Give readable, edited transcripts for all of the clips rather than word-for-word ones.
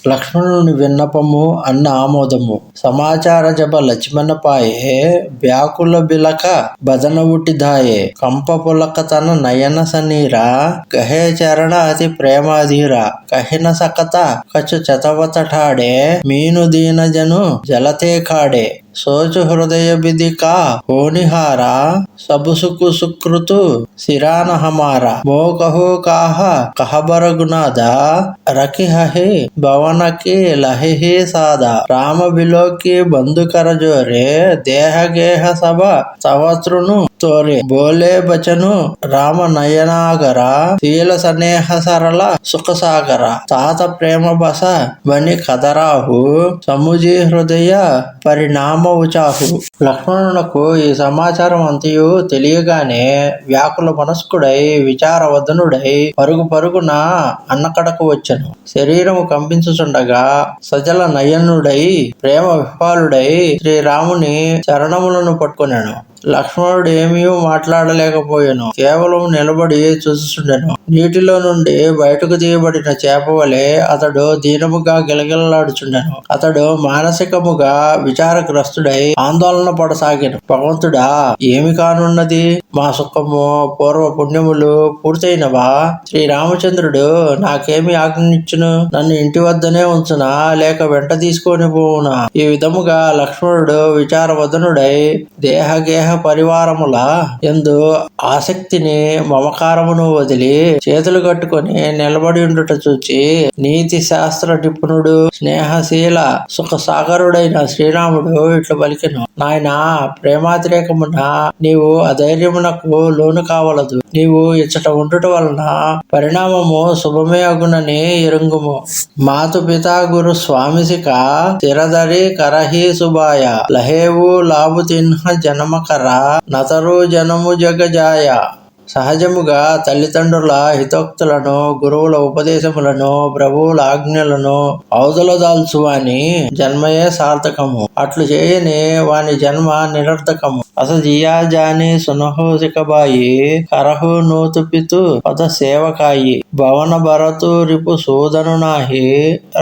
లక్ష్మణుని విన్నపము అన్న ఆమోదము. సమాచార జప లక్ష్మణపాయే వ్యాకుల బిలక బదన ఉట్టిదాయే కంప పులక తన నయన సనీరా గహే చరణ అతి ప్రేమాధీరా కహిన సకత కచు చతవతఠాడే మీను దీన జను జలతే కాడే సోచు హృదయ బిదికా హోనిహారా సబు సుకు సుకృతు సిరాన హమారా మో కహో కాహ కహబర గునాద రకి హహి భవనకి లహి సాదా రామ బిలోకి బంధు కరజోరే దేహ గేహ సభ సవతృను తోరే బోలే బచను రామ నయనాగర శీల సనేహ సరళ సుఖ సాగర తాత ప్రేమ బస బని కదరాహు సముజీ హృదయ పరిణామ ఉచాహు. లక్ష్మణునకు ఈ సమాచారం అంతయు తెలియగానే వ్యాకుల మనస్కుడై విచారవదనుడై పరుగు పరుగున అన్నకడకు వచ్చెను. శరీరము కంపించుచుండగా సజల నయనుడై ప్రేమ విహ్వాలుడై శ్రీరాముని చరణములను పట్టుకొనెను. లక్ష్మణుడు ఏమీ మాట్లాడలేకపోయాను. కేవలం నిలబడి చూస్తుండెను. నీటిలో నుండి బయటకు తీయబడిన చేప వలె అతడు దీనముగా గిలగిలలాడుచుండెను. అతడు మానసికముగా విచారగ్రస్తుడై ఆందోళన పడసాగాను. భగవంతుడా, ఏమి కానున్నది? మా సుఖము పూర్వ పుణ్యములు పూర్తయినవా? శ్రీరామచంద్రుడు నాకేమి ఆజ్ఞించును? నన్ను ఇంటి వద్దనే ఉంచునా, లేక వెంట తీసుకొని పోవునా? ఈ విధముగా లక్ష్మణుడు విచారవదనుడై దేహగేహ పరివారముల యందు ఆసక్తిని మమకారమును వదిలి చేతులు కట్టుకొని నిలబడి ఉండుట చూచి నీతి శాస్త్ర నిపుణుడు స్నేహశీల సుఖ సాగరుడైన శ్రీరాముడు ఇట్లా పలికెను. నాయనా, ప్రేమాతిరేకమున నీవు అధైర్యమునకు లోను కావలదు. నీవు ఇచ్చట ఉండుట వలన పరిణామము శుభమే అగునని ఎరుంగుము. మాతు పితా గురు స్వామిసిక తిరదరి కరహి సుబాయ లహేవు లాభు తిన్హ జనమకర నతరు జనము జగజాయ. సహజముగా తల్లిదండ్రుల హితోక్తులను, గురువుల ఉపదేశములను, ప్రభువుల ఆజ్ఞలను ఔదలదాల్చువాని జన్మయే సార్థకము. అట్లు చేయని వాని జన్మ నిరర్థకము. అసజియా జాని సునహు సికబాయి కరహు నూతు పితు పద సేవకాయి భవన భరతు రిపు సూదను నాహి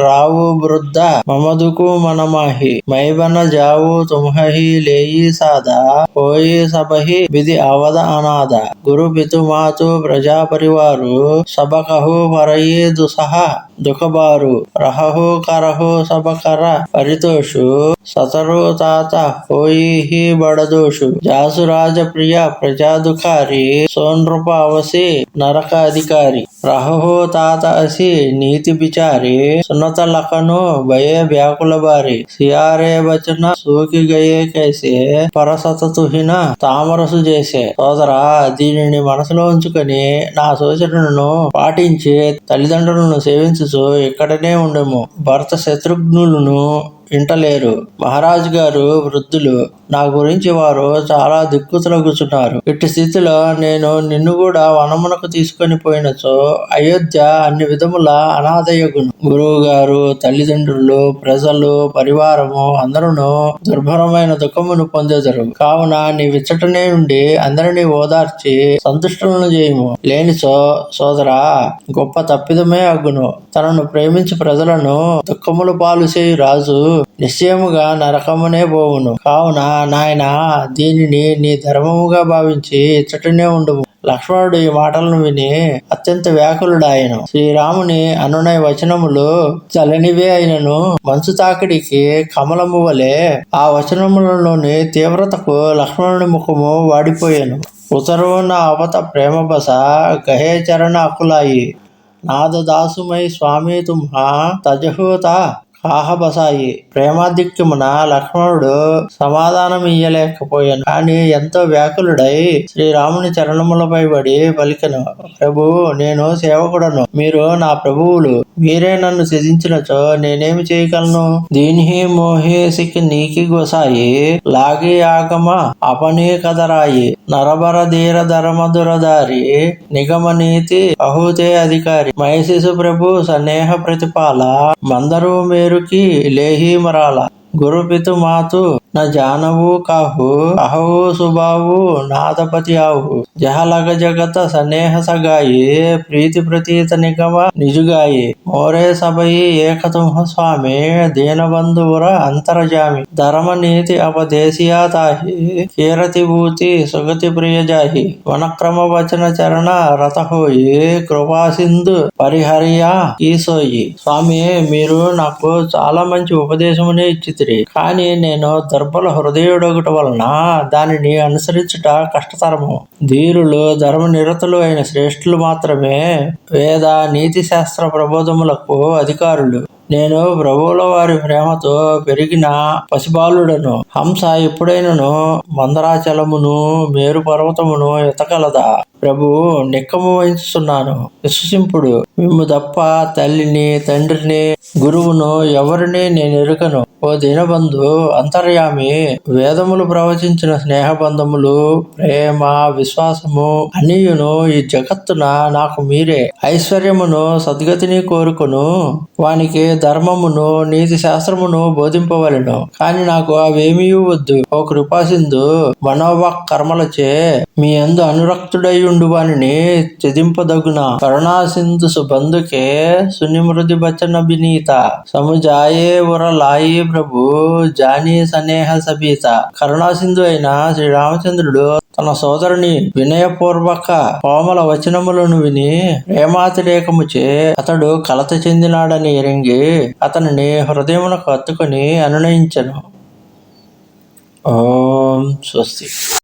రావు వృద్ధ మమదుకు మనమాహి మైబన జావు తుమ్హి లేయి సాదా పోయి సబహి విధి అవద అనాద గురు పితు మాతు ప్రజా పరివారు సబకహు పరయి దుసహ దుఃఖబారు రహహు కరహు సబకర పరితోషు సతరు తాత పోయి బడదోషు జాసు రాజ ప్రియ ప్రజా దుఖారి సోనృప అవసి నరక అధికారి రహహు తాత అసి నీతి బిచారి సున్నత లఖను భయే వ్యాకుల బారి సియారే బచన సూకి గయే కైసే పరసత తుహిన తామరసు చేసే. సోదరా, దీనిని మనసులో ఉంచుకొని నా సూచనను పాటించి తల్లిదండ్రులను సేవించుచు ఇక్కడనే ఉండము. భర్త శత్రుఘ్నులను ఇంటలేరు. మహారాజు గారు వృద్ధులు. నా గురించి వారు చాలా దిక్కుతలగుచున్నారు. ఇట్టి స్థితిలో నేను నిన్ను కూడా వనమునకు తీసుకొని పోయినచో అయోధ్య అన్ని విధముల అనాథయగును. గురువు గారు, తల్లిదండ్రులు, ప్రజలు, పరివారము అందరూ దుర్భరమైన దుఃఖమును పొందెదరు. కావున నీ విచ్చటనే ఉండి అందరినీ ఓదార్చి సంతుష్టులను చేయము. లేనిచో సోదరా, గొప్ప తప్పిదమే అగును. తనను ప్రేమించి ప్రజలను దుఃఖములు పాలు చేయు రాజు నిశ్చయముగా నరకమునే పోవును. కావున నాయనా, దీనిని నీ ధర్మముగా భావించి ఇచ్చటనే ఉండుము. లక్ష్మణుడు ఈ మాటలను విని అత్యంత వ్యాకులుడాయను. శ్రీరాముని అనునయ వచనములు చలనివే అయినను మంచు తాకిడికి కమలము వలె ఆ వచనములలోని తీవ్రతకు లక్ష్మణుని ముఖము వాడిపోయాను. ఉతరున అవత ప్రేమ బస గహే చరణ అకులాయి నాద దాసుమై స్వామి తుమ్హా తజహూత కాహబసాయి. ప్రేమాధిక్యమున లక్ష్మణుడు సమాధానం ఇయ్యలేకపోయాను. కానీ ఎంతో వ్యాకులుడై శ్రీరాముని చరణములపై పడి పలికెను. ప్రభు, నేను సేవకుడను, మీరు నా ప్రభువులు. మీరే నన్ను త్యజించినచో నేనేమి చేయగలను? దీని మోహేసికి నీకి గొసాయి లాగి ఆగమ అపనీ కదరాయి నరబర ధీర ధరమధురదారి నిగమ నీతి అహూతే అధికారి మహేశిసు ప్రభు సనేహ ప్రతిపాల మందరు మేరుకి లేహి మరాల గురు పితు మాతు న జానవు కాహు అహవు సుబావు నాదపతి ఆవు జహలగ జగత సనేహ సగాయి ప్రీతి ప్రతీత నిగమ నిజుగాయి మోరే సభయి ఏకతుంహ స్వామి దీనబంధువుర అంతరజామి ధర్మ నీతి అపదేశియా తాహి కీరతి భూతి సుగతి ప్రియ జాహి వనక్రమ వచన చరణ రథహోయి కృపా సింధు పరిహరియా ఈసోయి. స్వామి, మీరు నాకు చాలా మంచి ఉపదేశమునే ఇచ్చితిరి. కానీ నేను దుర్బల హృదయుడొకటి వలన దానిని అనుసరించుట కష్టతరము. ధీరులు ధర్మనిరతులు అయిన శ్రేష్ఠులు మాత్రమే వేద నీతి శాస్త్ర ప్రబోధములకు అధికారులు. నేను ప్రభువుల వారి ప్రేమతో పెరిగిన పసిబాలుడను. హంస ఎప్పుడైనను మందరాచలమును మేరు పర్వతమును ఎతగలదా? ప్రభు, నిక్కము వహిస్తున్నాను, విశ్వసింపుడు. మిమ్ము తప్ప తల్లిని తండ్రిని గురువును ఎవరిని నేను ఎరుకను. ఓ దీనబంధు అంతర్యామి, వేదములు ప్రవచించిన స్నేహబంధములు ప్రేమ విశ్వాసము అన్నియును ఈ జగత్తున నాకు మీరే. ఐశ్వర్యమును సద్గతిని కోరుకును వానికి ధర్మమును నీతి శాస్త్రమును బోధింపవలెను. కాని నాకు అవేమీ వద్దు. ఓ కృపాసింధు, మనోవాక్ కర్మలచే మీ యందు అనురక్తుడైయుండు వానిని త్యజింపదగున. కరుణాసింధు సుబంధుకే సునిమృది బచన బినీత సముజాయే ఉర లాయి ప్రభు జానీ సనేహ సబీత. కరుణాసింధు అయిన శ్రీరామచంద్రుడు తన సోదరుని వినయపూర్వక కోమల వచనములను విని ప్రేమాతిరేకముచే అతడు కలత చెందినాడని ఎరింగి అతనిని హృదయమునకు హత్తుకొని అనునయించెను. ఓం స్వస్తి.